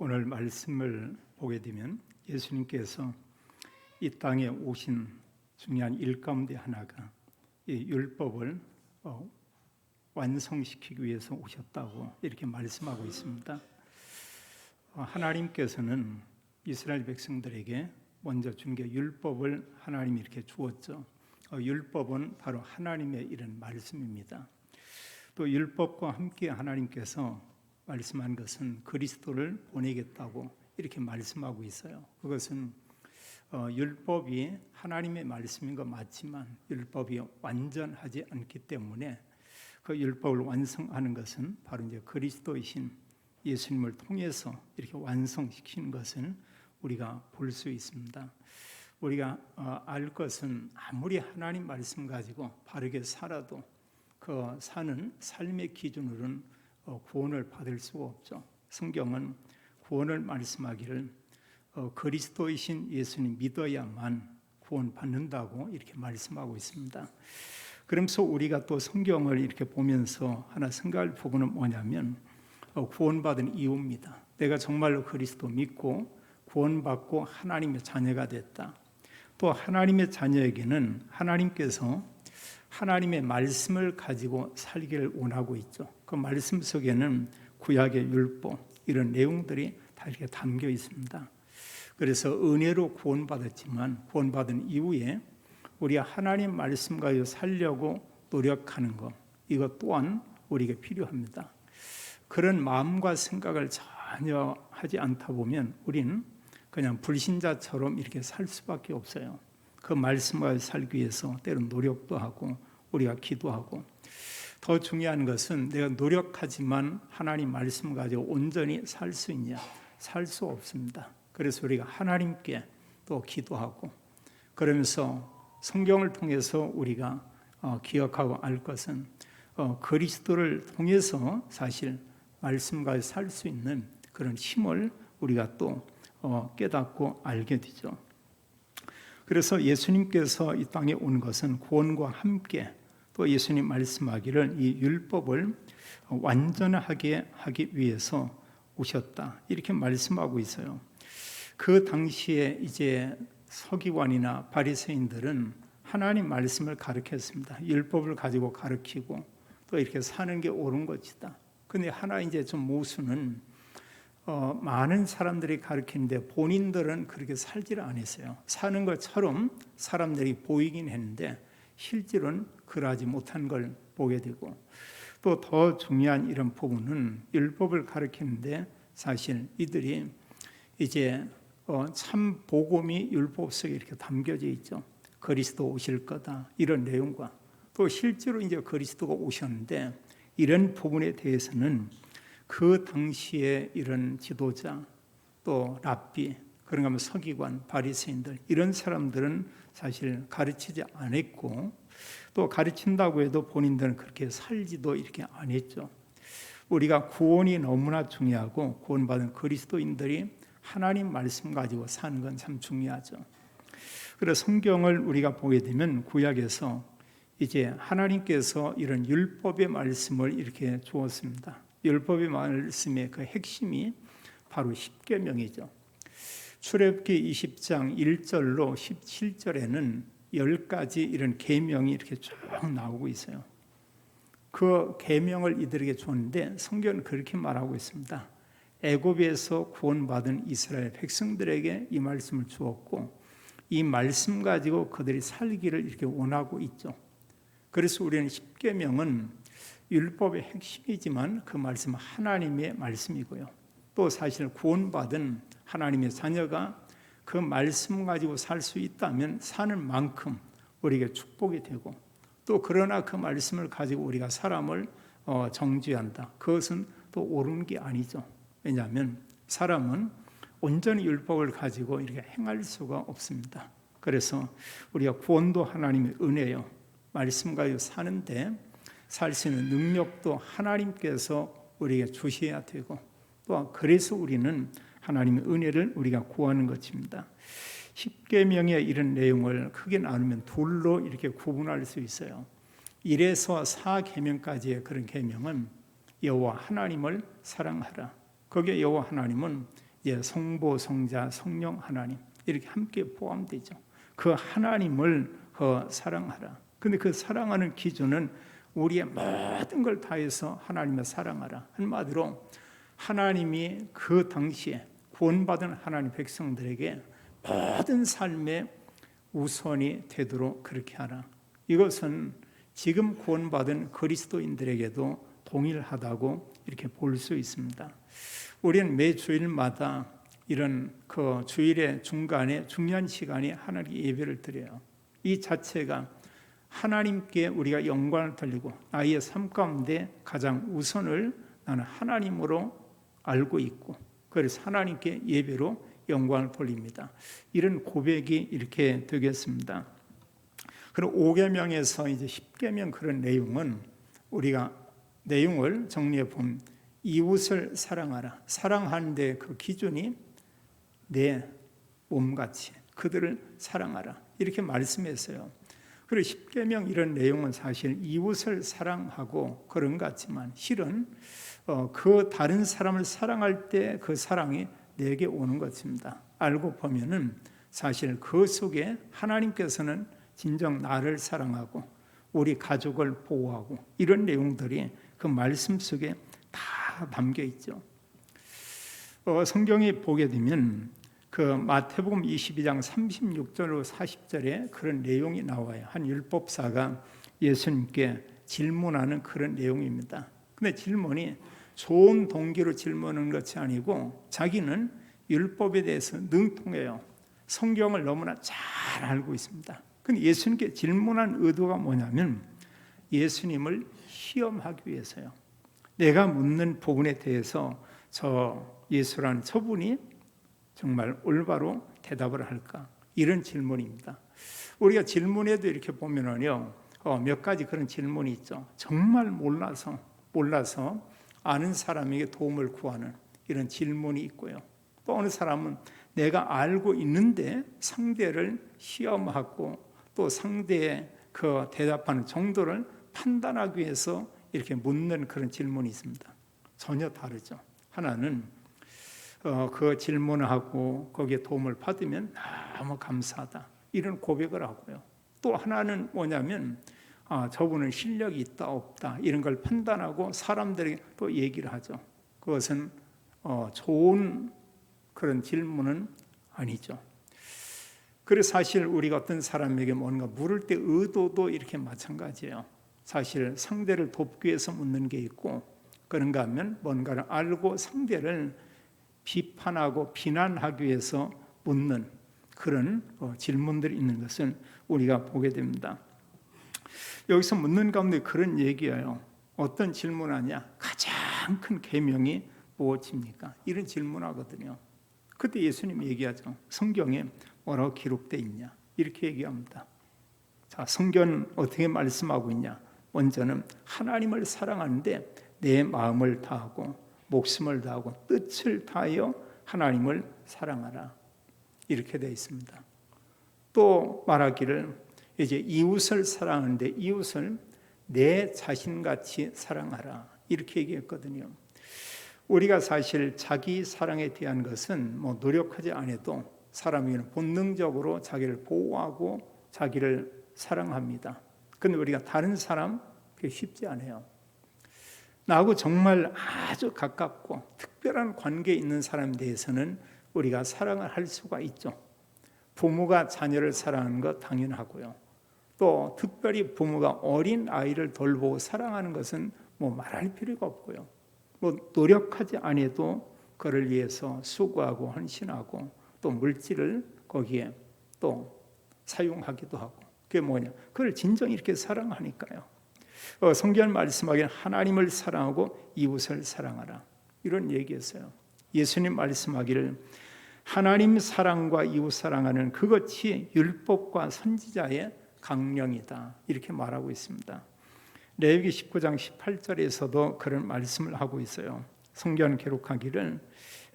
오늘 말씀을 보게 되면 예수님께서 이 땅에 오신 중요한 일 가운데 하나가 이 율법을 완성시키기 위해서 오셨다고 이렇게 말씀하고 있습니다. 하나님께서는 이스라엘 백성들에게 먼저 준 게 율법을 하나님이 이렇게 주었죠. 율법은 바로 하나님의 이런 말씀입니다. 또 율법과 함께 하나님께서 말씀한 것은 그리스도를 보내겠다고 이렇게 말씀하고 있어요. 그것은 율법이 하나님의 말씀인 것 맞지만 율법이 완전하지 않기 때문에 그 율법을 완성하는 것은 바로 이제 그리스도이신 예수님을 통해서 이렇게 완성시키는 것은 우리가 볼 수 있습니다. 우리가 알 것은 아무리 하나님 말씀 가지고 바르게 살아도 그 사는 삶의 기준으로는 구원을 받을 수가 없죠. 성경은 구원을 말씀하기를 그리스도이신 예수님 믿어야만 구원받는다고 이렇게 말씀하고 있습니다. 그러면서 우리가 또 성경을 이렇게 보면서 하나 생각할 부분은 뭐냐면 구원받은 이유입니다. 내가 정말로 그리스도 믿고 구원받고 하나님의 자녀가 됐다. 또 하나님의 자녀에게는 하나님께서 하나님의 말씀을 가지고 살기를 원하고 있죠. 그 말씀 속에는 구약의 율법 이런 내용들이 다 이렇게 담겨 있습니다. 그래서 은혜로 구원받았지만 구원받은 이후에 우리가 하나님 말씀 가지고 살려고 노력하는 것 이것 또한 우리에게 필요합니다. 그런 마음과 생각을 전혀 하지 않다 보면 우리는 그냥 불신자처럼 이렇게 살 수밖에 없어요. 그 말씀을 살기 위해서 때론 노력도 하고 우리가 기도하고 더 중요한 것은 내가 노력하지만 하나님 말씀 가지고 온전히 살 수 있냐? 살 수 없습니다. 그래서 우리가 하나님께 또 기도하고 그러면서 성경을 통해서 우리가 기억하고 알 것은 그리스도를 통해서 사실 말씀 가지고 살 수 있는 그런 힘을 우리가 또 깨닫고 알게 되죠. 그래서 예수님께서 이 땅에 온 것은 구원과 함께 또 예수님 말씀하기를 이 율법을 완전하게 하기 위해서 오셨다 이렇게 말씀하고 있어요. 그 당시에 이제 서기관이나 바리새인들은 하나님 말씀을 가르쳤습니다. 율법을 가지고 가르치고 또 이렇게 사는 게 옳은 것이다. 근데 하나 이제 좀 모순은 많은 사람들이 가르치는데 본인들은 그렇게 살지를 않았어요. 사는 것처럼 사람들이 보이긴 했는데 실제로는 그러하지 못한 걸 보게 되고 또 더 중요한 이런 부분은 율법을 가르치는데 사실 이들이 이제 참 복음이 율법 속에 이렇게 담겨져 있죠. 그리스도 오실 거다 이런 내용과 또 실제로 이제 그리스도가 오셨는데 이런 부분에 대해서는 그 당시에 이런 지도자 또 랍비 그런가 하면 서기관 바리새인들 이런 사람들은 사실 가르치지 않았고 또 가르친다고 해도 본인들은 그렇게 살지도 이렇게 안 했죠. 우리가 구원이 너무나 중요하고 구원받은 그리스도인들이 하나님 말씀 가지고 사는 건 참 중요하죠. 그래서 성경을 우리가 보게 되면 구약에서 이제 하나님께서 이런 율법의 말씀을 이렇게 주었습니다. 율법의 말씀의 그 핵심이 바로 십계명이죠. 출애굽기 20장 1절로 17절에는 10가지 이런 계명이 이렇게 쭉 나오고 있어요. 그 계명을 이들에게 줬는데 성경은 그렇게 말하고 있습니다. 애굽에서 구원받은 이스라엘 백성들에게 이 말씀을 주었고 이 말씀 가지고 그들이 살기를 이렇게 원하고 있죠. 그래서 우리는 십계명은 율법의 핵심이지만 그 말씀은 하나님의 말씀이고요. 또 사실 구원받은 하나님의 자녀가 그 말씀 가지고 살 수 있다면 사는 만큼 우리에게 축복이 되고 또 그러나 그 말씀을 가지고 우리가 사람을 정죄한다. 그것은 또 옳은 게 아니죠. 왜냐하면 사람은 온전히 율법을 가지고 이렇게 행할 수가 없습니다. 그래서 우리가 구원도 하나님의 은혜요. 말씀 가지고 사는데 살 수 있는 능력도 하나님께서 우리에게 주셔야 되고 또 그래서 우리는 하나님의 은혜를 우리가 구하는 것입니다. 십계명의 이런 내용을 크게 나누면 둘로 이렇게 구분할 수 있어요. 1에서 4계명까지의 그런 계명은 여호와 하나님을 사랑하라. 거기에 여호와 하나님은 성부, 성자, 성령 하나님 이렇게 함께 포함되죠. 그 하나님을 사랑하라. 근데 그 사랑하는 기준은 우리의 모든 걸 다해서 하나님을 사랑하라. 한마디로 하나님이 그 당시에 구원받은 하나님 백성들에게 모든 삶의 우선이 되도록 그렇게 하라. 이것은 지금 구원받은 그리스도인들에게도 동일하다고 이렇게 볼 수 있습니다. 우리는 매 주일마다 이런 그 주일의 중간에 중요한 시간에 하나님께 예배를 드려요. 이 자체가 하나님께 우리가 영광을 돌리고 나의 삶 가운데 가장 우선을 나는 하나님으로 알고 있고 그래서 하나님께 예배로 영광을 돌립니다. 이런 고백이 이렇게 되겠습니다. 그리고 5계명에서 이제 10계명 그런 내용은 우리가 내용을 정리해 보면 이웃을 사랑하라. 사랑하는데 그 기준이 내 몸같이 그들을 사랑하라. 이렇게 말씀했어요. 그리고 10계명 이런 내용은 사실 이웃을 사랑하고 그런 것 같지만 실은 그 다른 사람을 사랑할 때 그 사랑이 내게 오는 것입니다. 알고 보면은 사실 그 속에 하나님께서는 진정 나를 사랑하고 우리 가족을 보호하고 이런 내용들이 그 말씀 속에 다 담겨 있죠. 성경에 보게 되면 그 마태복음 22장 36절로 40절에 그런 내용이 나와요. 한 율법사가 예수님께 질문하는 그런 내용입니다. 근데 질문이 좋은 동기로 질문하는 것이 아니고 자기는 율법에 대해서 능통해요. 성경을 너무나 잘 알고 있습니다. 근데 예수님께 질문한 의도가 뭐냐면 예수님을 시험하기 위해서요. 내가 묻는 부분에 대해서 저 예수라는 저분이 정말 올바로 대답을 할까? 이런 질문입니다. 우리가 질문에도 이렇게 보면은요, 몇 가지 그런 질문이 있죠. 정말 몰라서 아는 사람에게 도움을 구하는 이런 질문이 있고요. 또 어느 사람은 내가 알고 있는데 상대를 시험하고 또 상대의 그 대답하는 정도를 판단하기 위해서 이렇게 묻는 그런 질문이 있습니다. 전혀 다르죠. 하나는 그 질문을 하고 거기에 도움을 받으면 너무 감사하다 이런 고백을 하고요. 또 하나는 뭐냐면 저분은 실력이 있다 없다 이런 걸 판단하고 사람들에게 또 얘기를 하죠. 그것은 좋은 그런 질문은 아니죠. 그래서 사실 우리가 어떤 사람에게 뭔가 물을 때 의도도 이렇게 마찬가지예요. 사실 상대를 돕기 위해서 묻는 게 있고 그런가 하면 뭔가를 알고 상대를 비판하고 비난하기 위해서 묻는 그런 질문들이 있는 것을 우리가 보게 됩니다. 여기서 묻는 가운데 그런 얘기예요. 어떤 질문하냐? 가장 큰 계명이 무엇입니까? 이런 질문하거든요. 그때 예수님 얘기하죠. 성경에 뭐라고 기록되어 있냐? 이렇게 얘기합니다. 자, 성경은 어떻게 말씀하고 있냐? 먼저는 하나님을 사랑하는데 내 마음을 다하고 목숨을 다하고 뜻을 다하여 하나님을 사랑하라. 이렇게 되어 있습니다. 또 말하기를 이제 이웃을 사랑하는데 이웃을 내 자신같이 사랑하라. 이렇게 얘기했거든요. 우리가 사실 자기 사랑에 대한 것은 뭐 노력하지 않아도 사람이 본능적으로 자기를 보호하고 자기를 사랑합니다. 그런데 우리가 다른 사람 그게 쉽지 않아요. 나하고 정말 아주 가깝고 특별한 관계에 있는 사람에 대해서는 우리가 사랑을 할 수가 있죠. 부모가 자녀를 사랑하는 것 당연하고요. 또 특별히 부모가 어린 아이를 돌보고 사랑하는 것은 뭐 말할 필요가 없고요. 뭐 노력하지 않아도 그를 위해서 수고하고 헌신하고 또 물질을 거기에 또 사용하기도 하고 그게 뭐냐? 그걸 진정히 이렇게 사랑하니까요. 성경 말씀하기는 하나님을 사랑하고 이웃을 사랑하라 이런 얘기했어요. 예수님 말씀하기를 하나님 사랑과 이웃 사랑하는 그것이 율법과 선지자의 강령이다 이렇게 말하고 있습니다. 레위기 19장 18절에서도 그런 말씀을 하고 있어요. 성경 기록하기를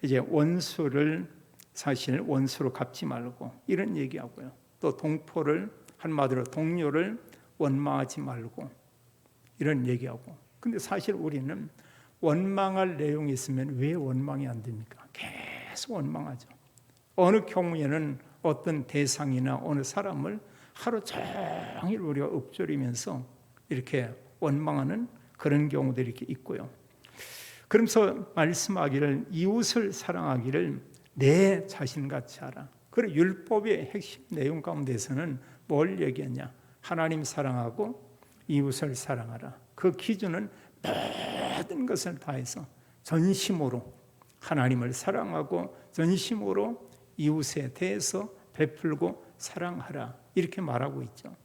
이제 원수를 사실 원수로 갚지 말고 이런 얘기하고요. 또 동포를 한마디로 동료를 원망하지 말고 이런 얘기하고. 근데 사실 우리는 원망할 내용이 있으면 왜 원망이 안 됩니까? 계속 원망하죠. 어느 경우에는 어떤 대상이나 어느 사람을 하루 종일 우리가 읊조리면서 이렇게 원망하는 그런 경우들이 이렇게 있고요. 그러면서 말씀하기를 이웃을 사랑하기를 내 자신같이 하라. 그리고 율법의 핵심 내용 가운데서는 뭘 얘기하냐? 하나님 사랑하고 이웃을 사랑하라. 그 기준은 모든 것을 다해서 전심으로 하나님을 사랑하고 전심으로 이웃에 대해서 베풀고 사랑하라. 이렇게 말하고 있죠.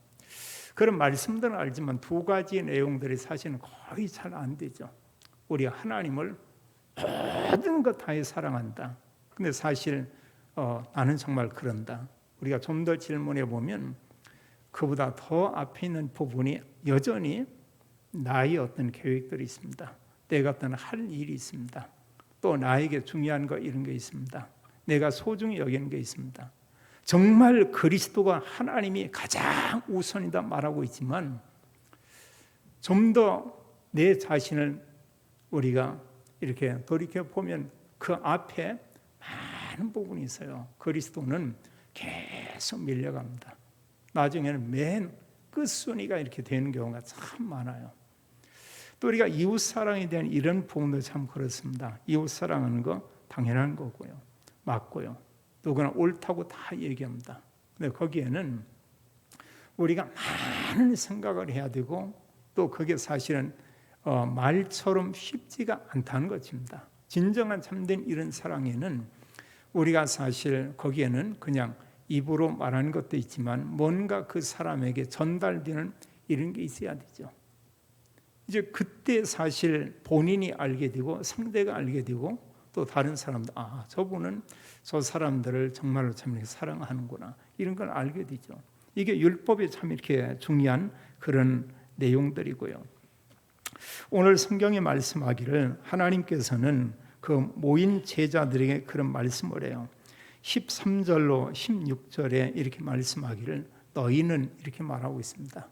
그런 말씀들은 알지만 두 가지 내용들이 사실은 거의 잘 안 되죠. 우리가 하나님을 모든 것 다해 사랑한다. 근데 사실 나는 정말 그런다. 우리가 좀 더 질문해 보면 그보다 더 앞에 있는 부분이 여전히 나의 어떤 계획들이 있습니다. 내가 어떤 할 일이 있습니다. 또 나에게 중요한 거 이런 게 있습니다. 내가 소중히 여기는 게 있습니다. 정말 그리스도가 하나님이 가장 우선이다 말하고 있지만 좀 더 내 자신을 우리가 이렇게 돌이켜보면 그 앞에 많은 부분이 있어요. 그리스도는 계속 밀려갑니다. 나중에는 맨 끝순위가 이렇게 되는 경우가 참 많아요. 또 우리가 이웃사랑에 대한 이런 부분도 참 그렇습니다. 이웃사랑하는 거 당연한 거고요. 맞고요. 누구나 옳다고 다 얘기합니다. 근데 거기에는 우리가 많은 생각을 해야 되고 또 그게 사실은 말처럼 쉽지가 않다는 것입니다. 진정한 참된 이런 사랑에는 우리가 사실 거기에는 그냥 입으로 말하는 것도 있지만 뭔가 그 사람에게 전달되는 이런 게 있어야 되죠. 이제 그때 사실 본인이 알게 되고 상대가 알게 되고 또 다른 사람도 저분은 저 사람들을 정말로 참 이렇게 사랑하는구나 이런 걸 알게 되죠. 이게 율법에 참 이렇게 중요한 그런 내용들이고요. 오늘 성경에 말씀하기를 하나님께서는 그 모인 제자들에게 그런 말씀을 해요. 13절로 16절에 이렇게 말씀하기를 너희는 이렇게 말하고 있습니다.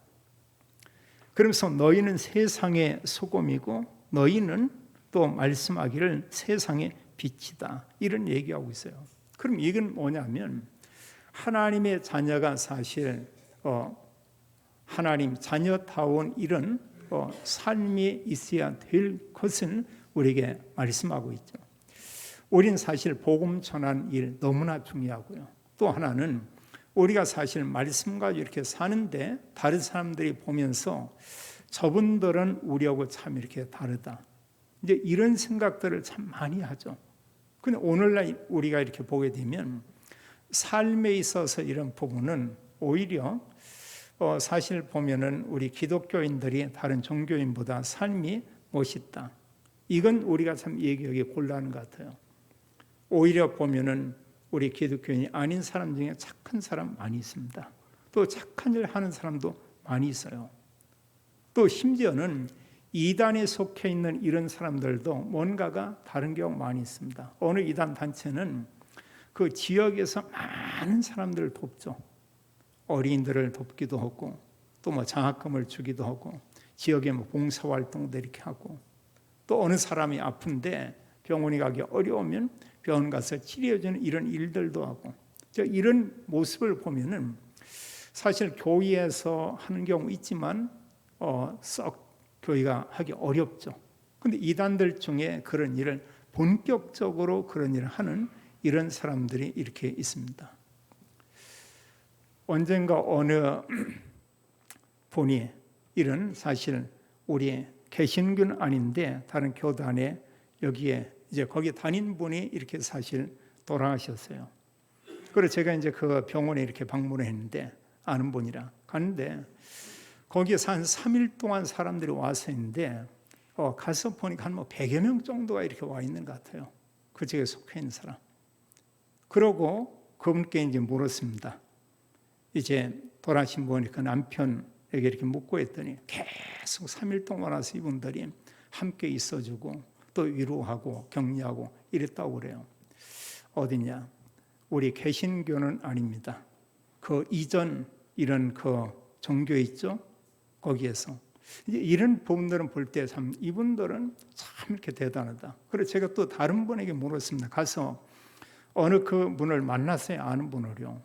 그러면서 너희는 세상의 소금이고 너희는 또 말씀하기를 세상의 빛이다 이런 얘기하고 있어요. 그럼 이건 뭐냐면 하나님의 자녀가 사실 하나님 자녀다운 이런 삶이 있어야 될 것은 우리에게 말씀하고 있죠. 우리는 사실 복음 전하는 일 너무나 중요하고요. 또 하나는 우리가 사실 말씀과 이렇게 사는데 다른 사람들이 보면서 저분들은 우리하고 참 이렇게 다르다. 이제 이런 생각들을 참 많이 하죠. 근데 오늘날 우리가 이렇게 보게 되면 삶에 있어서 이런 부분은 오히려 사실 보면은 우리 기독교인들이 다른 종교인보다 삶이 멋있다. 이건 우리가 참 얘기하기 곤란한 것 같아요. 오히려 보면은 우리 기독교인이 아닌 사람 중에 착한 사람 많이 있습니다. 또 착한 일 하는 사람도 많이 있어요. 또 심지어는 이단에 속해 있는 이런 사람들도 뭔가가 다른 경우 많이 있습니다. 어느 이단 단체는 그 지역에서 많은 사람들을 돕죠. 어린이들을 돕기도 하고 또 뭐 장학금을 주기도 하고 지역에 뭐 봉사활동도 이렇게 하고 또 어느 사람이 아픈데 병원에 가기 어려우면 병원 가서 치료해주는 이런 일들도 하고 이런 모습을 보면은 사실 교회에서 하는 경우 있지만 썩 교회가 하기 어렵죠. 근데 이단들 중에 그런 일을 본격적으로 그런 일을 하는 이런 사람들이 이렇게 있습니다. 언젠가 어느 분이 이런 사실 우리 개신교는 아닌데 다른 교단에 여기에 이제 거기 다닌 분이 이렇게 사실 돌아가셨어요. 그래서 제가 이제 그 병원에 이렇게 방문을 했는데 아는 분이라 갔는데 거기에서 한 3일 동안 사람들이 와서 있는데 가서 보니까 한 100여 명 정도가 이렇게 와 있는 것 같아요. 그 지역에 속해 있는 사람. 그러고 그분께 이제 물었습니다. 이제 돌아가신 분이 그 남편에게 이렇게 묻고 했더니 계속 3일 동안 와서 이분들이 함께 있어주고 또 위로하고 격려하고 이랬다고 그래요. 어디냐? 우리 개신교는 아닙니다. 그 이전 이런 그 종교 있죠? 거기에서 이제 이런 부분들은 볼 때 참 이분들은 참 이렇게 대단하다. 그래서 제가 또 다른 분에게 물었습니다. 가서 어느 그 분을 만났어요. 아는 분을요.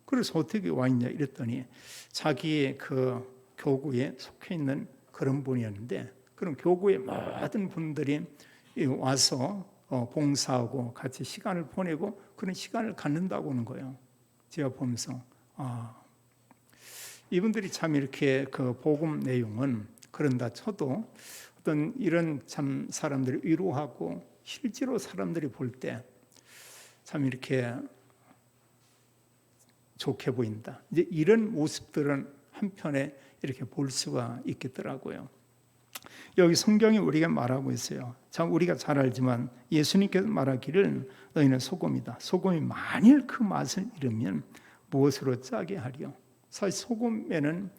그래서 어떻게 와 있냐 이랬더니 자기의 그 교구에 속해 있는 그런 분이었는데, 그런 교구의 모든 분들이 와서 봉사하고 같이 시간을 보내고 그런 시간을 갖는다고 하는 거예요. 제가 보면서 이분들이 참 이렇게 그 복음 내용은 그런다 쳐도 어떤 이런 참 사람들이 위로하고 실제로 사람들이 볼 때 참 이렇게 좋게 보인다. 이제 이런 모습들은 한편에 이렇게 볼 수가 있겠더라고요. 여기 성경이 우리가 말하고 있어요. 참 우리가 잘 알지만 예수님께서 말하기를 너희는 소금이다. 소금이 만일 그 맛을 잃으면 무엇으로 짜게 하리요? 사실 소금에는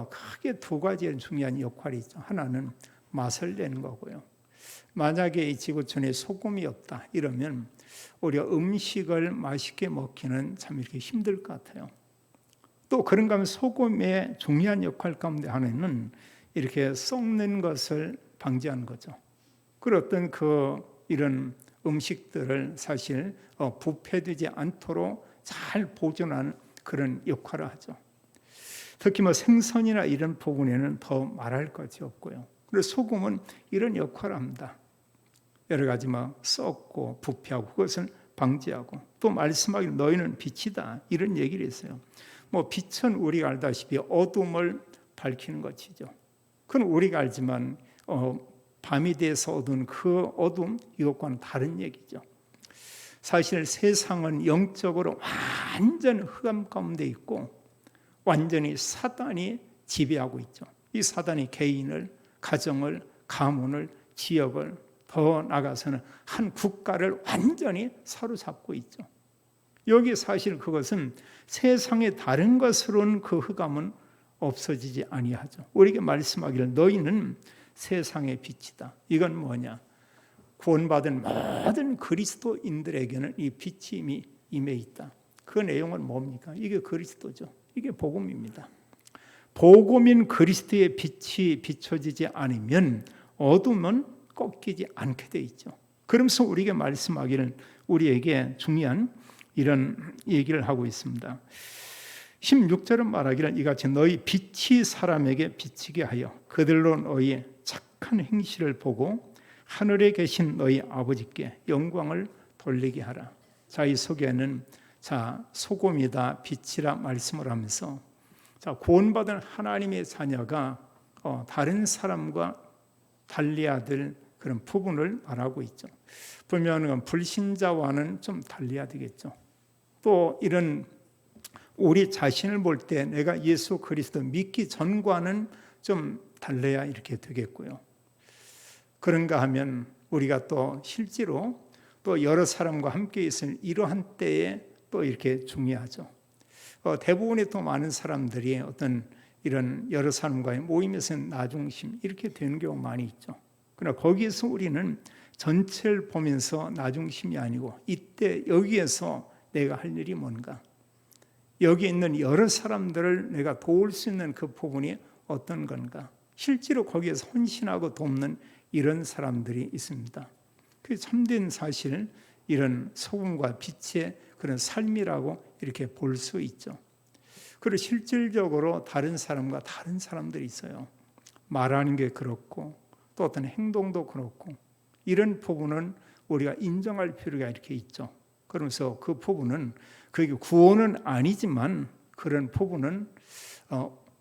크게 두 가지의 중요한 역할이 있죠. 하나는 맛을 내는 거고요. 만약에 이 지구촌에 소금이 없다 이러면 우리가 음식을 맛있게 먹기는 참 이렇게 힘들 것 같아요. 또 그런가 하면 소금의 중요한 역할 가운데 하나는 이렇게 썩는 것을 방지하는 거죠. 그리고 어떤 이런 음식들을 사실 부패되지 않도록 잘 보존하는 그런 역할을 하죠. 특히 생선이나 이런 부분에는 더 말할 것이 없고요. 그래서 소금은 이런 역할을 합니다. 여러 가지 썩고 부패하고 그것을 방지하고, 또 말씀하기를 너희는 빛이다 이런 얘기를 했어요. 빛은 우리가 알다시피 어둠을 밝히는 것이죠. 그건 우리가 알지만 밤이 돼서 어두운 그 어둠, 이것과는 다른 얘기죠. 사실 세상은 영적으로 완전 흑암 가운데 있고 완전히 사단이 지배하고 있죠. 이 사단이 개인을, 가정을, 가문을, 지역을, 더 나아가서는 한 국가를 완전히 사로잡고 있죠. 여기 사실 그것은 세상의 다른 것으로는 그 흑암은 없어지지 아니하죠. 우리에게 말씀하기를 너희는 세상의 빛이다. 이건 뭐냐? 구원받은 모든 그리스도인들에게는 이 빛이 이미 임해 있다. 그 내용은 뭡니까? 이게 그리스도죠. 이게 복음입니다. 복음인 그리스도의 빛이 비춰지지 않으면 어둠은 꺾이지 않게 돼 있죠. 그러면서 우리에게 말씀하기를 우리에게 중요한 이런 얘기를 하고 있습니다. 16절은 말하기를 이같이 너희 빛이 사람에게 비치게 하여 그들로 너희 착한 행실을 보고 하늘에 계신 너희 아버지께 영광을 돌리게 하라. 자, 이 속에는 소금이다, 빛이라 말씀을 하면서 구원받은 하나님의 자녀가 다른 사람과 달리해야 될 그런 부분을 말하고 있죠. 보면 불신자와는 좀 달리해야 되겠죠. 또 이런 우리 자신을 볼 때 내가 예수 그리스도 믿기 전과는 좀 달라야 이렇게 되겠고요. 그런가 하면 우리가 또 실제로 또 여러 사람과 함께 있을 이러한 때에 또 이렇게 중요하죠. 대부분의 또 많은 사람들이 어떤 이런 여러 사람과의 모임에서 나중심 이렇게 되는 경우가 많이 있죠. 그러나 거기에서 우리는 전체를 보면서 나중심이 아니고 이때 여기에서 내가 할 일이 뭔가, 여기 있는 여러 사람들을 내가 도울 수 있는 그 부분이 어떤 건가, 실제로 거기에서 헌신하고 돕는 이런 사람들이 있습니다. 그게 참된 사실 이런 소금과 빛의 그런 삶이라고 이렇게 볼 수 있죠. 그리고 실질적으로 다른 사람과 다른 사람들이 있어요. 말하는 게 그렇고 또 어떤 행동도 그렇고 이런 부분은 우리가 인정할 필요가 이렇게 있죠. 그러면서 그 부분은 그게 구원은 아니지만 그런 부분은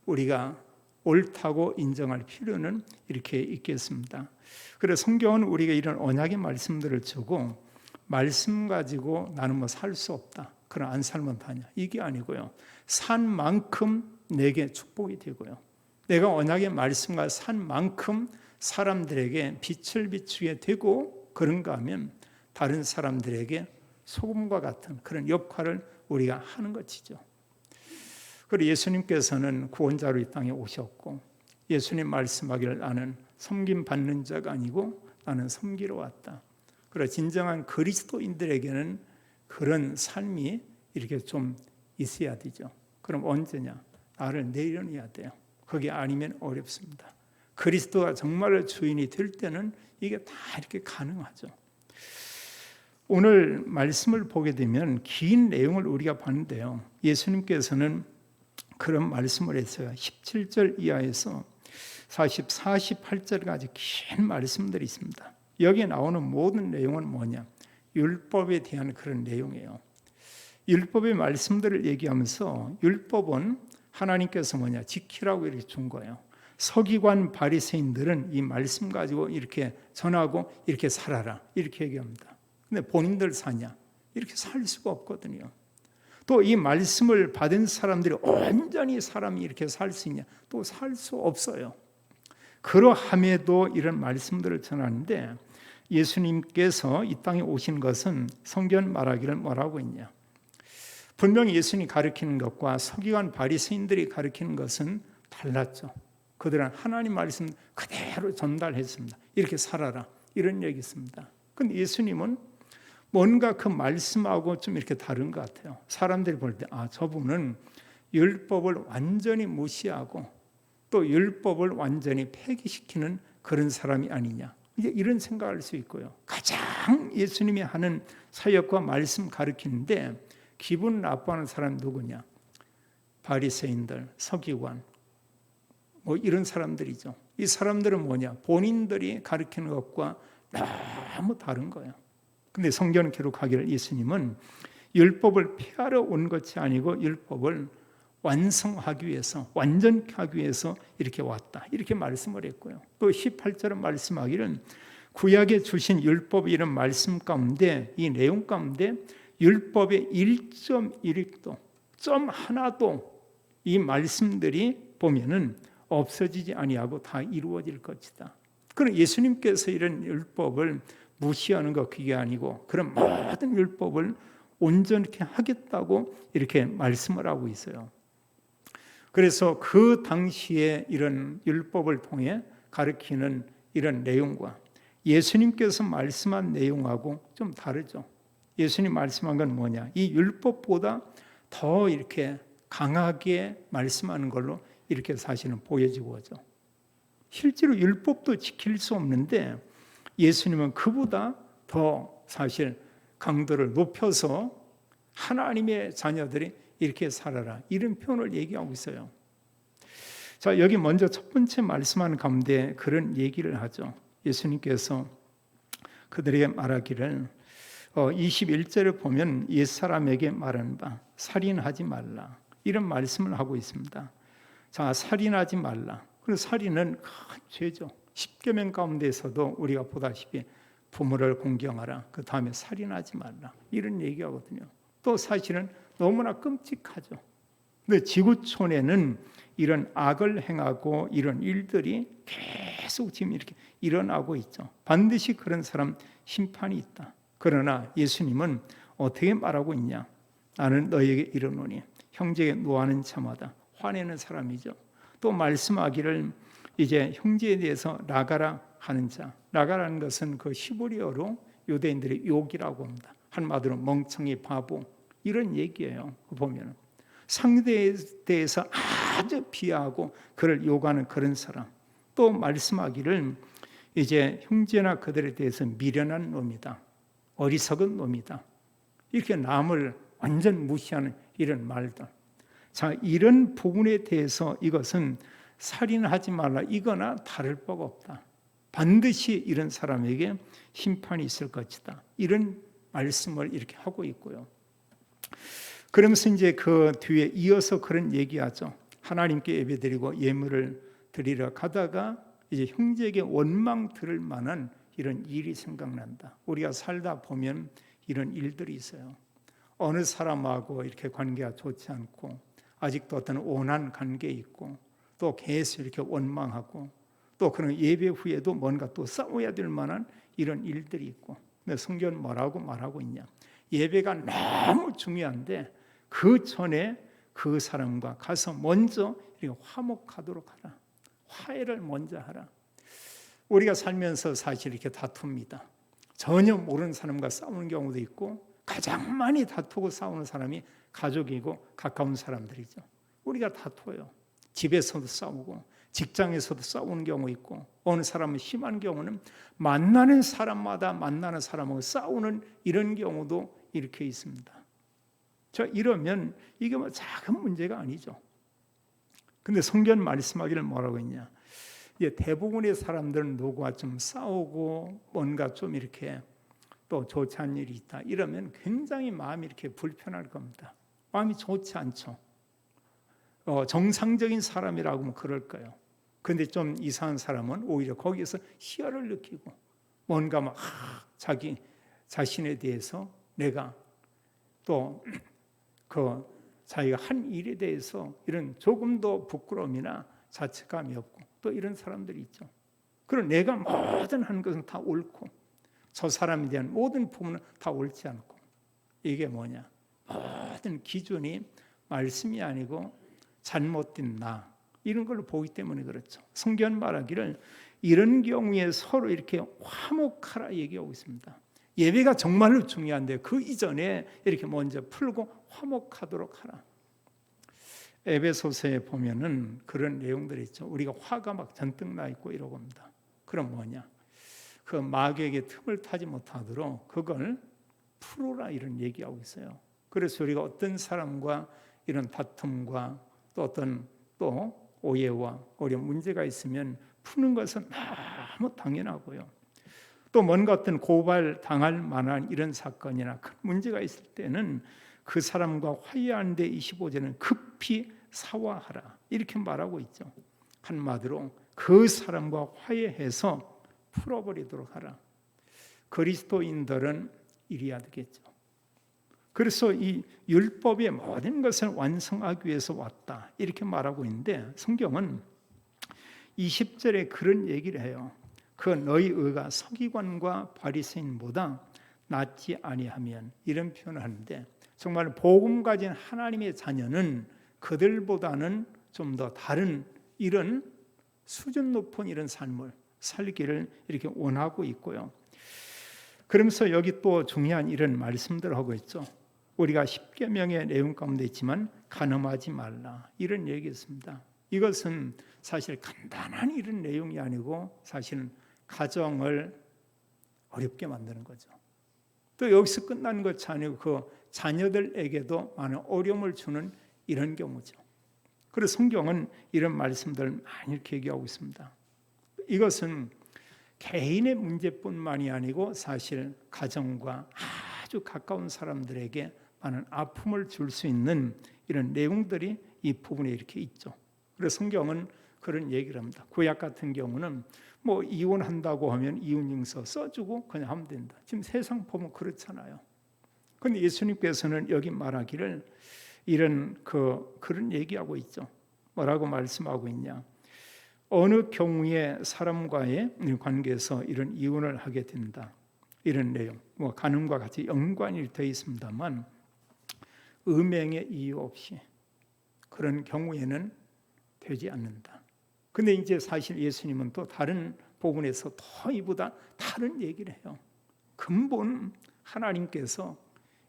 우리가 옳다고 인정할 필요는 이렇게 있겠습니다. 그래서 성경은 우리가 이런 언약의 말씀들을 주고 말씀 가지고 나는 살 수 없다, 그럼 안 살면 다냐, 이게 아니고요. 산 만큼 내게 축복이 되고요. 내가 언약의 말씀과 산 만큼 사람들에게 빛을 비추게 되고 그런가 하면 다른 사람들에게 소금과 같은 그런 역할을 우리가 하는 것이죠. 그리고 예수님께서는 구원자로 이 땅에 오셨고 예수님 말씀하기를 나는 섬김 받는 자가 아니고 나는 섬기러 왔다. 그리고 진정한 그리스도인들에게는 그런 삶이 이렇게 좀 있어야 되죠. 그럼 언제냐? 나를 내려놔야 돼요. 그게 아니면 어렵습니다. 그리스도가 정말 주인이 될 때는 이게 다 이렇게 가능하죠. 오늘 말씀을 보게 되면 긴 내용을 우리가 봤는데요. 예수님께서는 그런 말씀을 했어요. 17절 이하에서 48절까지 긴 말씀들이 있습니다. 여기에 나오는 모든 내용은 뭐냐? 율법에 대한 그런 내용이에요. 율법의 말씀들을 얘기하면서 율법은 하나님께서 뭐냐? 지키라고 이렇게 준 거예요. 서기관 바리새인들은 이 말씀 가지고 이렇게 전하고 이렇게 살아라 이렇게 얘기합니다. 근데 본인들 사냐? 이렇게 살 수가 없거든요. 또 이 말씀을 받은 사람들이 온전히 사람이 이렇게 살 수 있냐? 또 살 수 없어요. 그러함에도 이런 말씀들을 전하는데 예수님께서 이 땅에 오신 것은 성경 말하기를 뭐라고 했냐? 분명히 예수님이 가르치는 것과 서기관 바리새인들이 가르치는 것은 달랐죠. 그들은 하나님 말씀 그대로 전달했습니다. 이렇게 살아라 이런 얘기 있습니다. 근데 예수님은 뭔가 그 말씀하고 좀 이렇게 다른 것 같아요. 사람들이 볼 때 저분은 율법을 완전히 무시하고 또 율법을 완전히 폐기시키는 그런 사람이 아니냐. 이제 이런 생각을 할 수 있고요. 가장 예수님이 하는 사역과 말씀 가르치는데 기분 나빠하는 사람 누구냐? 바리새인들, 서기관 뭐 이런 사람들이죠. 이 사람들은 뭐냐? 본인들이 가르치는 것과 너무 다른 거예요. 근데 성경은 기록하기를 예수님은 율법을 폐하러 온 것이 아니고 율법을 완성하기 위해서 완전케 하기 위해서 이렇게 왔다. 이렇게 말씀을 했고요. 또 18절은 말씀하기를 구약에 주신 율법 이런 말씀 가운데 이 내용 가운데 율법의 1.1도 점 하나도 이 말씀들이 보면은 없어지지 아니하고 다 이루어질 것이다. 그럼 예수님께서 이런 율법을 무시하는 것 그게 아니고 그런 모든 율법을 온전케 하겠다고 이렇게 말씀을 하고 있어요. 그래서 그 당시에 이런 율법을 통해 가르치는 이런 내용과 예수님께서 말씀한 내용하고 좀 다르죠. 예수님 말씀한 건 뭐냐? 이 율법보다 더 이렇게 강하게 말씀하는 걸로 이렇게 사실은 보여지고 오죠. 실제로 율법도 지킬 수 없는데 예수님은 그보다 더 사실 강도를 높여서 하나님의 자녀들이 이렇게 살아라 이런 표현을 얘기하고 있어요. 자, 여기 먼저 첫 번째 말씀하는 가운데 그런 얘기를 하죠. 예수님께서 그들에게 말하기를 21절에 보면 옛사람에게 말하는 바 살인하지 말라 이런 말씀을 하고 있습니다. 자, 살인하지 말라. 그리고 살인은 큰 죄죠. 10계명 가운데서도 우리가 보다시피 부모를 공경하라. 그 다음에 살인하지 말라. 이런 얘기하거든요. 또 사실은 너무나 끔찍하죠. 근데 지구촌에는 이런 악을 행하고 이런 일들이 계속 지금 이렇게 일어나고 있죠. 반드시 그런 사람 심판이 있다. 그러나 예수님은 어떻게 말하고 있냐? 나는 너에게 이르노니 형제에게 노하는 자마다 화내는 사람이죠. 또 말씀하기를 이제 형제에 대해서 라가라 하는 자. 라가라는 것은 그 히브리어로 유대인들의 욕이라고 합니다. 한마디로 멍청이 바보 이런 얘기예요. 보면 상대에 대해서 아주 비하하고 그를 욕하는 그런 사람. 또 말씀하기를 이제 형제나 그들에 대해서 미련한 놈이다. 어리석은 놈이다. 이렇게 남을 완전 무시하는 이런 말들. 자, 이런 부분에 대해서 이것은 살인하지 말라 이거나 다를 바가 없다. 반드시 이런 사람에게 심판이 있을 것이다. 이런 말씀을 이렇게 하고 있고요. 그러면서 이제 그 뒤에 이어서 그런 얘기하죠. 하나님께 예배드리고 예물을 드리러 가다가 이제 형제에게 원망 들을 만한 이런 일이 생각난다. 우리가 살다 보면 이런 일들이 있어요. 어느 사람하고 이렇게 관계가 좋지 않고 아직도 어떤 온한 관계에 있고 또 계속 이렇게 원망하고 또 그런 예배 후에도 뭔가 또 싸워야 될 만한 이런 일들이 있고 근데 성경은 뭐라고 말하고 있냐? 예배가 너무 중요한데 그 전에 그 사람과 가서 먼저 이렇게 화목하도록 하라. 화해를 먼저 하라. 우리가 살면서 사실 이렇게 다툽니다. 전혀 모르는 사람과 싸우는 경우도 있고 가장 많이 다투고 싸우는 사람이 가족이고 가까운 사람들이죠. 우리가 다투어요. 집에서도 싸우고 직장에서도 싸우는 경우 있고, 어느 사람은 심한 경우는 만나는 사람마다 만나는 사람하고 싸우는 이런 경우도 이렇게 있습니다. 이러면 이게 뭐 작은 문제가 아니죠. 근데 성경 말씀하기를 뭐라고 했냐? 대부분의 사람들은 누구와 좀 싸우고 뭔가 좀 이렇게 또 좋지 않은 일이 있다. 이러면 굉장히 마음이 이렇게 불편할 겁니다. 마음이 좋지 않죠. 정상적인 사람이라고 하면 그럴 거예요. 근데 좀 이상한 사람은 오히려 거기에서 희열을 느끼고 뭔가 막 자기 자신에 대해서 내가 또 자기가 한 일에 대해서 이런 조금 더 부끄러움이나 자책감이 없고 또 이런 사람들이 있죠. 그리고 내가 모든 하는 것은 다 옳고 저 사람에 대한 모든 부분은 다 옳지 않고, 이게 뭐냐? 모든 기준이 말씀이 아니고 잘못된 나, 이런 걸로 보기 때문에 그렇죠. 성경 말하기를 이런 경우에 서로 이렇게 화목하라 얘기하고 있습니다. 예배가 정말로 중요한데 그 이전에 이렇게 먼저 풀고 화목하도록 하라. 에베소서에 보면은 그런 내용들이 있죠. 우리가 화가 막 잔뜩 나 있고 이러고 합니다. 그럼 뭐냐? 그 마귀에게 틈을 타지 못하도록 그걸 풀어라, 이런 얘기하고 있어요. 그래서 우리가 어떤 사람과 이런 다툼과 또 어떤 또 오해와 어려운 문제가 있으면 푸는 것은 너무 당연하고요. 또 뭔가 어떤 고발 당할 만한 이런 사건이나 큰 문제가 있을 때는 그 사람과 화해하는 데 25절은 급히 사과하라, 이렇게 말하고 있죠. 한마디로 그 사람과 화해해서 풀어버리도록 하라. 그리스도인들은 이래야 되겠죠. 그래서 이 율법의 모든 것을 완성하기 위해서 왔다, 이렇게 말하고 있는데 성경은 20절에 그런 얘기를 해요. 그 너희 의가 서기관과 바리새인보다 낫지 아니하면, 이런 표현을 하는데 정말 복음 가진 하나님의 자녀는 그들보다는 좀 더 다른 이런 수준 높은 이런 삶을 살기를 이렇게 원하고 있고요. 그러면서 여기 또 중요한 이런 말씀들을 하고 있죠. 우리가 십계명의 내용 가운데 있지만 간음하지 말라, 이런 얘기였습니다. 이것은 사실 간단한 이런 내용이 아니고 사실은 가정을 어렵게 만드는 거죠. 또 여기서 끝나는 것이 아니고 그 자녀들에게도 많은 어려움을 주는 이런 경우죠. 그래서 성경은 이런 말씀들을 많이 이렇게 얘기하고 있습니다. 이것은 개인의 문제뿐만이 아니고 사실 가정과 아주 가까운 사람들에게 많은 아픔을 줄 수 있는 이런 내용들이 이 부분에 이렇게 있죠. 그래서 성경은 그런 얘기를 합니다. 구약 같은 경우는 뭐 이혼한다고 하면 이혼증서 써주고 그냥 하면 된다. 지금 세상 보면 그렇잖아요. 그런데 예수님께서는 여기 말하기를 그런 얘기하고 있죠. 뭐라고 말씀하고 있냐? 어느 경우에 사람과의 관계에서 이런 이혼을 하게 된다, 이런 내용, 뭐 간음과 같이 연관이 되어 있습니다만 음행의 이유 없이 그런 경우에는 되지 않는다. 근데 이제 사실 예수님은 또 다른 부분에서 더 이보다 다른 얘기를 해요. 근본 하나님께서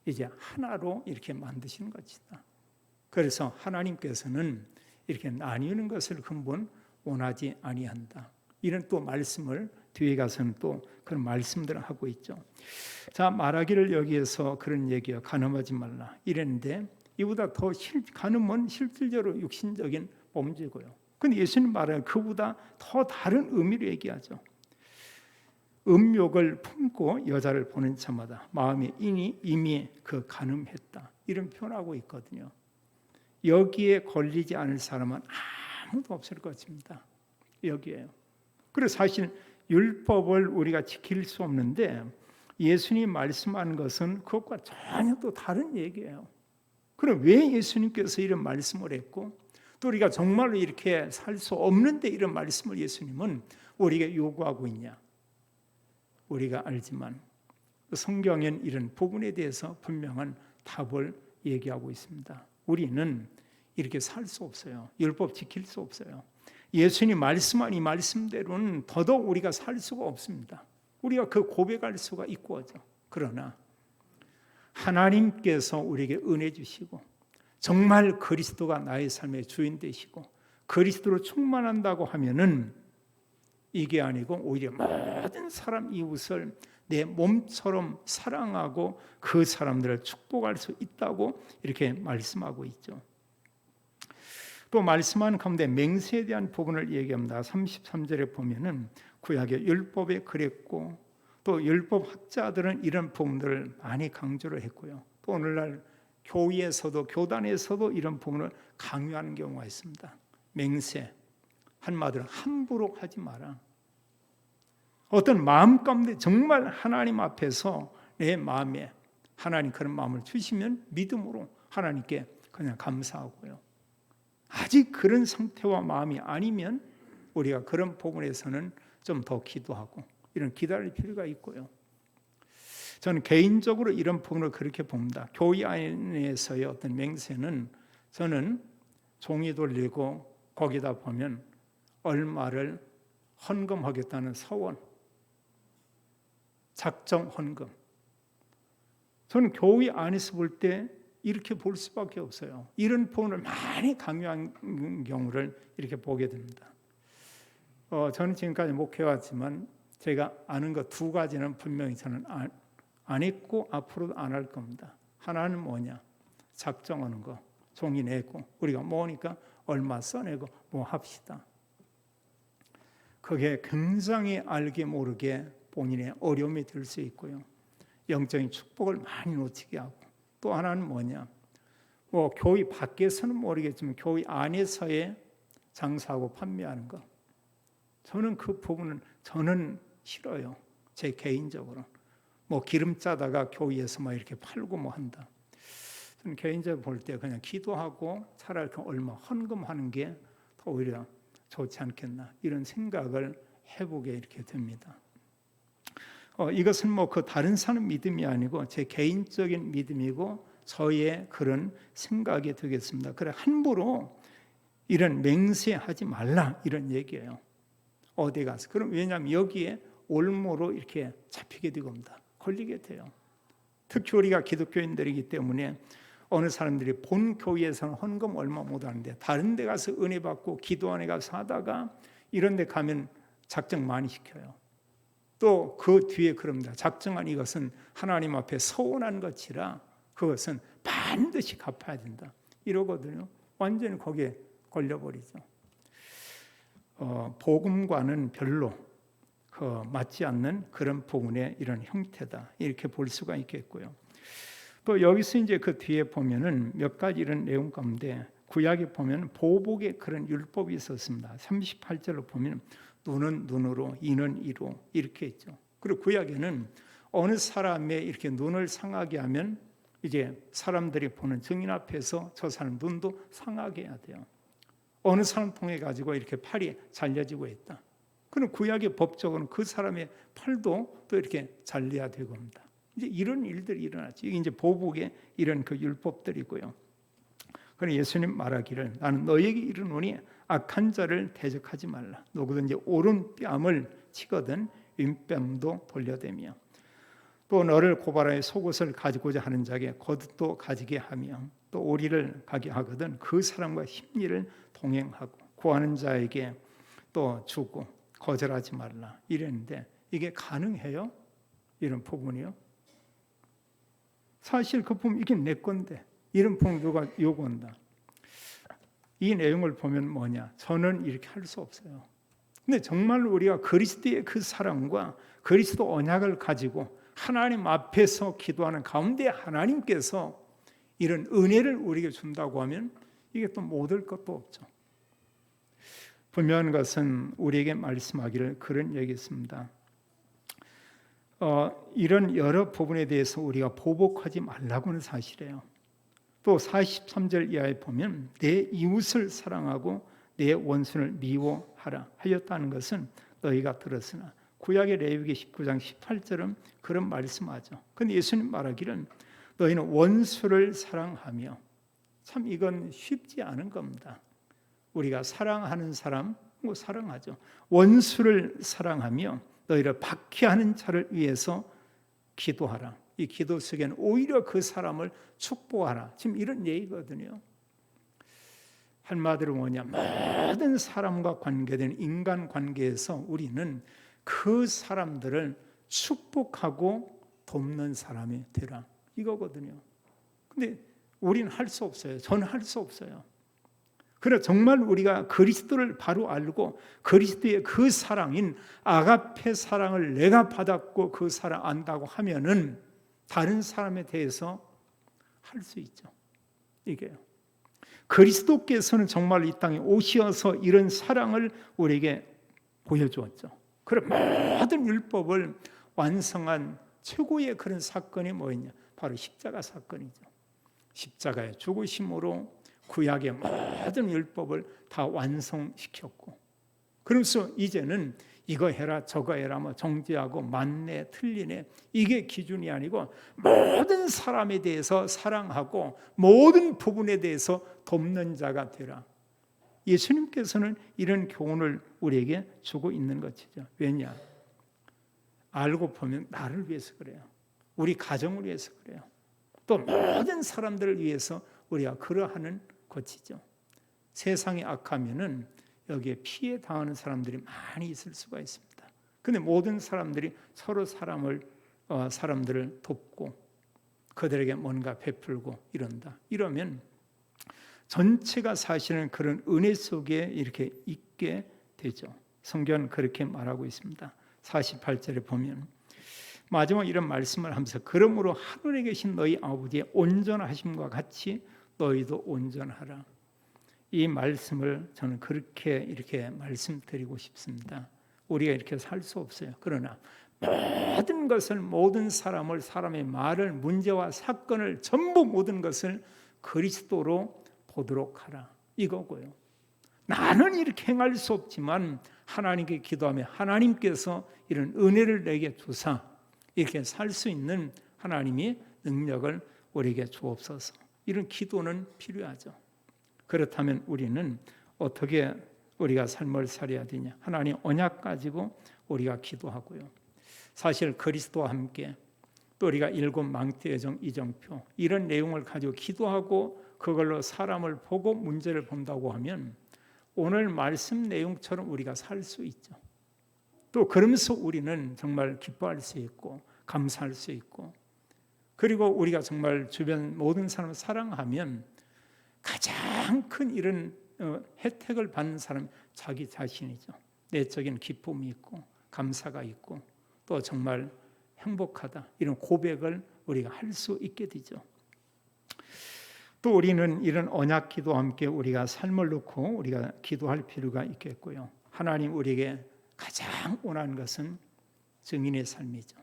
이제 하나로 이렇게 만드시는 것이다. 그래서 하나님께서는 이렇게 나뉘는 것을 근본 원하지 아니한다. 이런 또 말씀을 뒤에 가서는 또 그런 말씀들을 하고 있죠. 자, 말하기를 여기에서 그런 얘기예요. 간음하지 말라 이랬는데 이보다 더 간음은 실질적으로 육신적인 범죄고요. 근데 예수님 말은 그보다 더 다른 의미로 얘기하죠. 음욕을 품고 여자를 보는 자마다 마음에 이미 그 간음했다, 이런 표현하고 있거든요. 여기에 걸리지 않을 사람은 아무도 없을 것입니다. 여기에요. 그래서 사실 율법을 우리가 지킬 수 없는데 예수님 말씀하는 것은 그것과 전혀 또 다른 얘기예요. 그럼 왜 예수님께서 이런 말씀을 했고 또 우리가 정말로 이렇게 살 수 없는데 이런 말씀을 예수님은 우리에게 요구하고 있냐? 우리가 알지만 성경엔 이런 부분에 대해서 분명한 답을 얘기하고 있습니다. 우리는 이렇게 살 수 없어요. 율법 지킬 수 없어요. 예수님 말씀한 이 말씀대로는 더더욱 우리가 살 수가 없습니다. 우리가 그 고백할 수가 있고죠. 그러나 하나님께서 우리에게 은혜 주시고 정말 그리스도가 나의 삶의 주인 되시고 그리스도로 충만한다고 하면은 이게 아니고 오히려 모든 사람 이웃을 내 몸처럼 사랑하고 그 사람들을 축복할 수 있다고 이렇게 말씀하고 있죠. 또 말씀하는 가운데 맹세에 대한 부분을 얘기합니다. 33절에 보면은 구약의 율법에 그랬고 또 율법 학자들은 이런 부분들을 많이 강조를 했고요. 또 오늘날 교회에서도 교단에서도 이런 부분을 강요하는 경우가 있습니다. 맹세, 한마디로 함부로 하지 마라. 어떤 마음 가운데 정말 하나님 앞에서 내 마음에 하나님 그런 마음을 주시면 믿음으로 하나님께 그냥 감사하고요. 아직 그런 상태와 마음이 아니면 우리가 그런 부분에서는 좀 더 기도하고 이런 기다릴 필요가 있고요. 저는 개인적으로 이런 부분을 그렇게 봅니다. 교회 안에서의 어떤 맹세는 저는 종이 돌리고 거기다 보면 얼마를 헌금하겠다는 서원, 작정 헌금. 저는 교회 안에서 볼 때 이렇게 볼 수밖에 없어요. 이런 부분을 많이 강요한 경우를 이렇게 보게 됩니다. 저는 지금까지 목회왔지만 제가 아는 것 두 가지는 분명히 저는 안 했고 앞으로도 안 할 겁니다. 하나는 뭐냐? 작정하는 거, 종이 내고 우리가 모으니까 얼마 써내고 뭐 합시다. 그게 굉장히 알게 모르게 본인의 어려움이 들 수 있고요. 영적인 축복을 많이 놓치게 하고 또 하나는 뭐냐? 뭐 교회 밖에서는 모르겠지만 교회 안에서의 장사하고 판매하는 거. 저는 그 부분은 저는 싫어요. 제 개인적으로. 뭐 기름 짜다가 교회에서 막 이렇게 팔고 뭐 한다. 저는 개인적으로 볼 때 그냥 기도하고 차라리 얼마 헌금하는 게 더 오히려 좋지 않겠나 이런 생각을 해보게 이렇게 됩니다. 이것은 뭐 그 다른 사람 믿음이 아니고 제 개인적인 믿음이고 저의 그런 생각이 되겠습니다. 그래 함부로 이런 맹세하지 말라 이런 얘기예요. 어디 가서. 그럼 왜냐하면 여기에 올무로 이렇게 잡히게 되고 걸리게 돼요. 특히 우리가 기독교인들이기 때문에 어느 사람들이 본 교회에서는 헌금 얼마 못하는데 다른 데 가서 은혜 받고 기도 안에 가서 하다가 이런 데 가면 작정 많이 시켜요. 또 그 뒤에 그럽니다. 작정한 이것은 하나님 앞에 서운한 것이라 그것은 반드시 갚아야 된다. 이러거든요. 완전히 거기에 걸려버리죠. 복음과는 별로 맞지 않는 그런 부분의 이런 형태다. 이렇게 볼 수가 있겠고요. 또 여기서 이제 그 뒤에 보면은 몇 가지 이런 내용 가운데 구약에 보면 보복의 그런 율법이 있었습니다. 38절로 보면 눈은 눈으로, 이는 이로 이렇게 있죠. 그리고 구약에는 어느 사람의 이렇게 눈을 상하게 하면 이제 사람들이 보는 증인 앞에서 저 사람 눈도 상하게 해야 돼요. 어느 사람 통해 가지고 이렇게 팔이 잘려지고 있다. 그럼 구약의 법적으로는 그 사람의 팔도 또 이렇게 잘려야 되고 합니다. 이제 이런 일들이 일어나죠. 이게 이제 보복의 이런 그 율법들이고요. 그래서 예수님 말하기를 나는 너에게 이르노니 악한 자를 대적하지 말라. 누구든지 오른뺨을 치거든 왼뺨도 돌려대며 또 너를 고발하여 속옷을 가지고자 하는 자에게 겉옷도 가지게 하며 또 오리를 가게 하거든 그 사람과 심리를 동행하고 구하는 자에게 또 주고 거절하지 말라 이랬는데 이게 가능해요? 이런 부분이요. 사실 그 부분 이게 내 건데 이런 부분 누가 요구한다. 이 내용을 보면 뭐냐? 저는 이렇게 할 수 없어요. 근데 정말 우리가 그리스도의 그 사랑과 그리스도 언약을 가지고 하나님 앞에서 기도하는 가운데 하나님께서 이런 은혜를 우리에게 준다고 하면 이게 또 못할 것도 없죠. 분명한 것은 우리에게 말씀하기를 그런 얘기했습니다. 이런 여러 부분에 대해서 우리가 보복하지 말라고 하는 사실이에요. 또 43절 이하에 보면 내 이웃을 사랑하고 내 원수를 미워하라 하였다는 것은 너희가 들었으나 구약의 레위기 19장 18절은 그런 말씀하죠. 그런데 예수님 말하기를 너희는 원수를 사랑하며 참 이건 쉽지 않은 겁니다. 우리가 사랑하는 사람 사랑하죠. 원수를 사랑하며 너희를 박해하는 자를 위해서 기도하라. 이 기도 속에는 오히려 그 사람을 축복하라. 지금 이런 얘기거든요. 한마디로 뭐냐, 모든 사람과 관계된 인간 관계에서 우리는 그 사람들을 축복하고 돕는 사람이 되라, 이거거든요. 근데 우리는 할 수 없어요. 저는 할 수 없어요. 그래, 정말 우리가 그리스도를 바로 알고 그리스도의 그 사랑인 아가페 사랑을 내가 받았고 그 사랑 안다고 하면은 다른 사람에 대해서 할 수 있죠. 이게요. 그리스도께서는 정말 이 땅에 오셔서 이런 사랑을 우리에게 보여주었죠. 그런 모든 율법을 완성한 최고의 그런 사건이 뭐였냐? 바로 십자가 사건이죠. 십자가의 죽으심으로 구약의 모든 율법을 다 완성시켰고, 그래서 이제는 이거 해라 저거 해라 뭐 정죄하고 맞네 틀리네 이게 기준이 아니고 모든 사람에 대해서 사랑하고 모든 부분에 대해서 돕는 자가 되라. 예수님께서는 이런 교훈을 우리에게 주고 있는 것이죠. 왜냐? 알고 보면 나를 위해서 그래요. 우리 가정을 위해서 그래요. 또 모든 사람들을 위해서 우리가 그러하는 것이죠. 세상이 악하면은 여기에 피해 당하는 사람들이 많이 있을 수가 있습니다. 근데 모든 사람들이 서로 사람들을 돕고 그들에게 뭔가 베풀고 이런다. 이러면 전체가 사실은 그런 은혜 속에 이렇게 있게 되죠. 성경은 그렇게 말하고 있습니다. 48절에 보면 마지막 이런 말씀을 하면서 그러므로 하늘에 계신 너희 아버지의 온전하심과 같이 너희도 온전하라. 이 말씀을 저는 그렇게 이렇게 말씀드리고 싶습니다. 우리가 이렇게 살 수 없어요. 그러나 모든 것을, 모든 사람을, 사람의 말을, 문제와 사건을 전부 모든 것을 그리스도로 보도록 하라, 이거고요. 나는 이렇게 행할 수 없지만 하나님께 기도하며 하나님께서 이런 은혜를 내게 주사 이렇게 살 수 있는 하나님이 능력을 우리에게 주옵소서. 이런 기도는 필요하죠. 그렇다면 우리는 어떻게 우리가 삶을 살아야 되냐? 하나님 언약 가지고 우리가 기도하고요. 사실 그리스도와 함께 또 우리가 일곱 망대 여정 이정표 이런 내용을 가지고 기도하고 그걸로 사람을 보고 문제를 본다고 하면 오늘 말씀 내용처럼 우리가 살 수 있죠. 또 그러면서 우리는 정말 기뻐할 수 있고 감사할 수 있고, 그리고 우리가 정말 주변 모든 사람을 사랑하면 가장 큰 이런 혜택을 받는 사람이 자기 자신이죠. 내적인 기쁨이 있고 감사가 있고 또 정말 행복하다 이런 고백을 우리가 할 수 있게 되죠. 또 우리는 이런 언약 기도와 함께 우리가 삶을 놓고 우리가 기도할 필요가 있겠고요. 하나님 우리에게 가장 원하는 것은 증인의 삶이죠.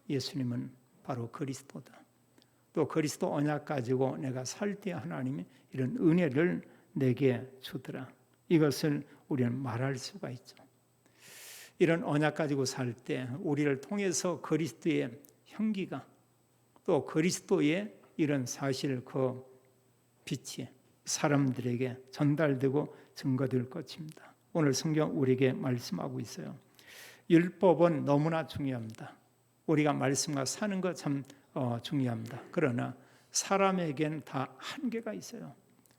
예수님은 바로 그리스도다. 또 그리스도 언약 가지고 내가 살 때 하나님이 이런 은혜를 내게 주더라. 이것을 우리는 말할 수가 있죠. 이런 언약 가지고 살 때 우리를 통해서 그리스도의 향기가 또 그리스도의 이런 사실 그 빛이 사람들에게 전달되고 증거될 것입니다. 오늘 성경 우리에게 말씀하고 있어요. 율법은 너무나 중요합니다. 우리가 말씀과 사는 것 참 중요합니다. 그러나 사람에겐 다 한계가 있어요.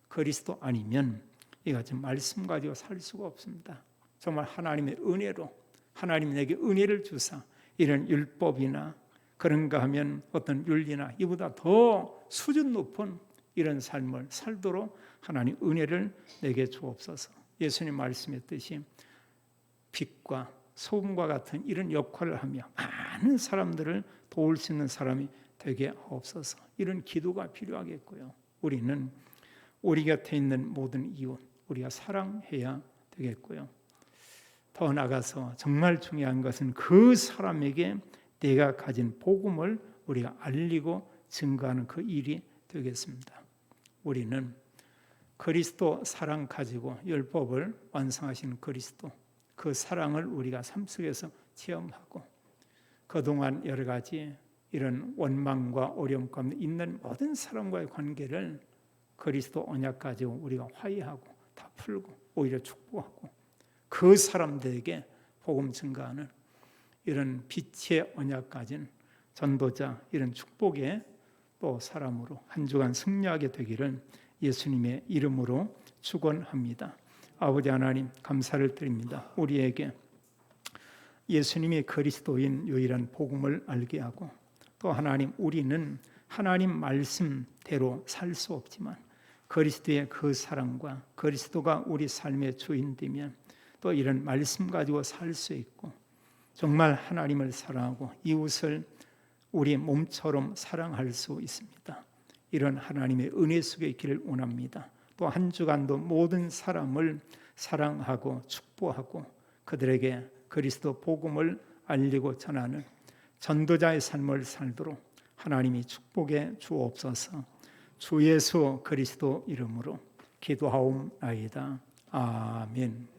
그리스도 아니면 이거 지금 말씀 가지고 살 수가 없습니다. 정말 하나님의 은혜로 하나님 내게 은혜를 주사 이런 율법이나 그런가 하면 어떤 윤리나 이보다 더 수준 높은 이런 삶을 살도록 하나님 은혜를 내게 주옵소서. 예수님 말씀했듯이 빛과 소금과 같은 이런 역할을 하며 많은 사람들을 도울 수 있는 사람이 되게 없어서 이런 기도가 필요하겠고요. 우리는 우리 곁에 있는 모든 이웃 우리가 사랑해야 되겠고요. 더 나아가서 정말 중요한 것은 그 사람에게 내가 가진 복음을 우리가 알리고 증거하는 그 일이 되겠습니다. 우리는 그리스도 사랑 가지고 율법을 완성하신 그리스도 그 사랑을 우리가 삶 속에서 체험하고 그동안 여러 가지 이런 원망과 어려움 가운데 있는 모든 사람과의 관계를 그리스도 언약 가지고 우리가 화해하고 다 풀고 오히려 축복하고 그 사람들에게 복음 증거하는 이런 빛의 언약 가진 전도자 이런 축복의 또 사람으로 한 주간 승리하게 되기를 예수님의 이름으로 축원합니다. 아버지 하나님 감사를 드립니다. 우리에게 예수님이 그리스도인 유일한 복음을 알게 하고 또 하나님 우리는 하나님 말씀대로 살 수 없지만 그리스도의 그 사랑과 그리스도가 우리 삶의 주인되면 또 이런 말씀 가지고 살 수 있고 정말 하나님을 사랑하고 이웃을 우리 몸처럼 사랑할 수 있습니다. 이런 하나님의 은혜 속에 있기를 원합니다. 또 한 주간도 모든 사람을 사랑하고 축복하고 그들에게 그리스도 복음을 알리고 전하는 전도자의 삶을 살도록 하나님이 축복해 주옵소서. 주 예수 그리스도 이름으로 기도하옵나이다. 아멘.